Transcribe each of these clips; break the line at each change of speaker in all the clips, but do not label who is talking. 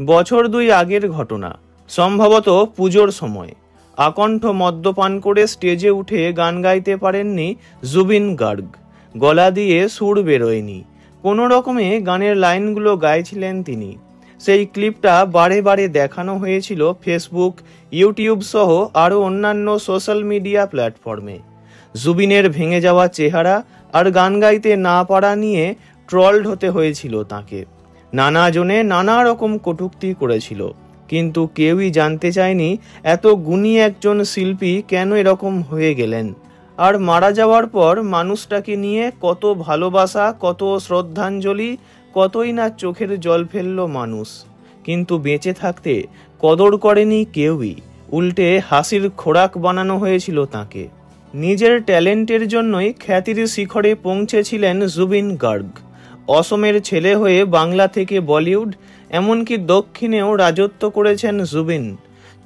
বছর 2 আগের ঘটনা, সম্ভবত পুজোর সময়। আকণ্ঠ মদ্যপান করে স্টেজে উঠে গান গাইতে পারেননি জুবিন গার্গ। গলা দিয়ে সুর বেরোয়নি, কোনো রকমে গানের লাইনগুলো গাইছিলেন তিনি। সেই ক্লিপটা বারে বারে দেখানো হয়েছিল ফেসবুক, ইউটিউব সহ আরও অন্যান্য সোশ্যাল মিডিয়া প্ল্যাটফর্মে। জুবিনের ভেঙে যাওয়া চেহারা আর গান গাইতে না পারা নিয়ে ট্রলড হতে হয়েছিল তাকে। নানা জনে নানা রকম কটূক্তি করেছিল, কিন্তু কেউই জানতে চায়নি এত গুণী একজন শিল্পী কেন এরকম হয়ে গেলেন। আর মারা যাওয়ার পর মানুষটাকে নিয়ে কত ভালোবাসা, কত শ্রদ্ধাঞ্জলি, কতই না চোখের জল ফেলল মানুষ, কিন্তু বেঁচে থাকতে কদর করেনি কেউই। উল্টে হাসির খোরাক বানানো হয়েছিল তাকে। নিজের ট্যালেন্টের জন্যই খ্যাতির শিখরে পৌঁছেছিলেন জুবিন গার্গ। অসমের ছেলে হয়ে বাংলা থেকে বলিউড, এমনকি দক্ষিণেও রাজত্ব করেছেন জুবিন।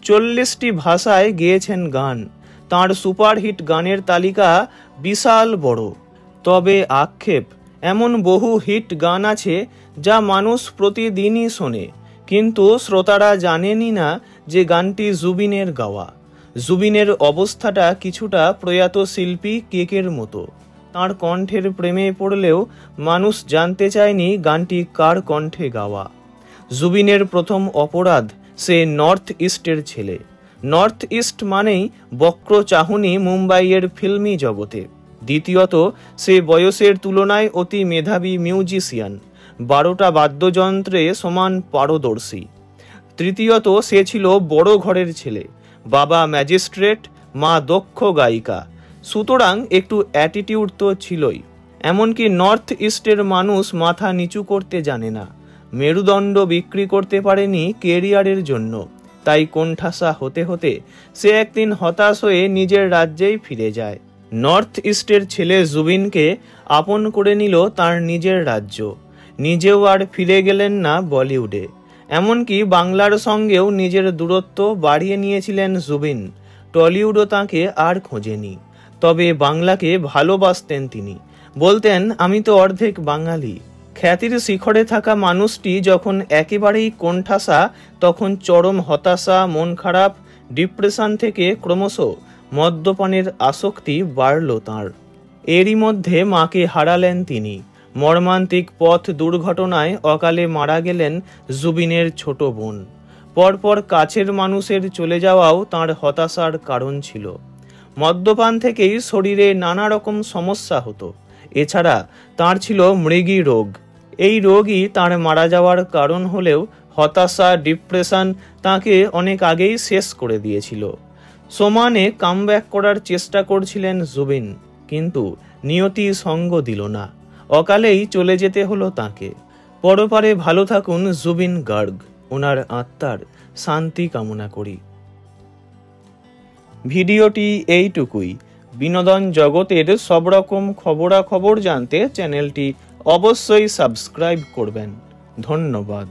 40টি ভাষায় গেয়েছেন গান। তাঁর সুপারহিট গানের তালিকা বিশাল বড়। তবে আক্ষেপ, এমন বহু হিট গান আছে যা মানুষ প্রতিদিনই শোনে, কিন্তু শ্রোতারা জানেনই না যে গানটি জুবিনের গাওয়া। জুবিনের অবস্থাটা কিছুটা প্রয়াত শিল্পী কেকের মতো। তাঁর কণ্ঠের প্রেমে পড়লেও মানুষ জানতে চায়নি গানটি কার কণ্ঠে গাওয়া। জুবিনের প্রথম অপরাধ, সে নর্থ ইস্টের ছেলে। নর্থ ইস্ট মানেই বক্র চাহনি মুম্বাইয়ের ফিল্মি জগতে। দ্বিতীয়ত, সে বয়সের তুলনায় অতি মেধাবী মিউজিশিয়ান, 12টা বাদ্যযন্ত্রে সমান পারদর্শী। তৃতীয়ত, সে ছিল বড় ঘরের ছেলে, বাবা ম্যাজিস্ট্রেট, মা দক্ষ গায়িকা, সুতরাং একটু অ্যাটিটিউড তো ছিলই। এমনকি নর্থ ইস্টের মানুষ মাথা নিচু করতে জানে না। মেরুদণ্ড বিক্রি করতে পারেনি কেরিয়ারের জন্য, তাই কোণঠাসা হতে হতে সে একদিন হতাশ হয়ে নিজের রাজ্যেই ফিরে যায়। নর্থ ইস্টের ছেলে জুবিনকে আপন করে নিল তার নিজের রাজ্য। নিজেও আর ফিরে গেলেন না বলিউডে। এমনকি বাংলার সঙ্গেও নিজের দূরত্ব বাড়িয়ে নিয়েছিলেন জুবিন। টলিউডও তাঁকে আর খোঁজেনি। তবে বাংলাকে ভালোবাসতেন তিনি, বলতেন আমি তো অর্ধেক বাঙালি। খ্যাতির শিখরে থাকা মানুষটি যখন একেবারেই কোণঠাসা, তখন চরম হতাশা, মন খারাপ, ডিপ্রেশন থেকে ক্রমশ মদ্যপানের আসক্তি বাড়ল তাঁর। এরই মধ্যে মাকে হারালেন তিনি। মর্মান্তিক পথ দুর্ঘটনায় অকালে মারা গেলেন জুবিনের ছোট বোন। পরপর কাছের মানুষের চলে যাওয়াও তাঁর হতাশার কারণ ছিল। মদ্যপান থেকেই শরীরে নানা রকম সমস্যা হতো। এছাড়া তাঁর ছিল মৃগী রোগ। এই রোগই তাঁর মারা যাওয়ার কারণ হলেও হতাশা, ডিপ্রেশন তাঁকে অনেক আগেই শেষ করে দিয়েছিল। সমানে কামব্যাক করার চেষ্টা করছিলেন জুবিন, কিন্তু নিয়তি সঙ্গ দিল না। অকালেই চলে যেতে হলো তাঁকে। পরপারে ভালো থাকুন জুবিন গার্গ। ওনার আত্মার শান্তি কামনা করি। ভিডিওটি এইটুকুই। বিনোদন জগতের সব রকম খবরাখবর জানতে চ্যানেলটি অবশ্যই সাবস্ক্রাইব করবেন। ধন্যবাদ।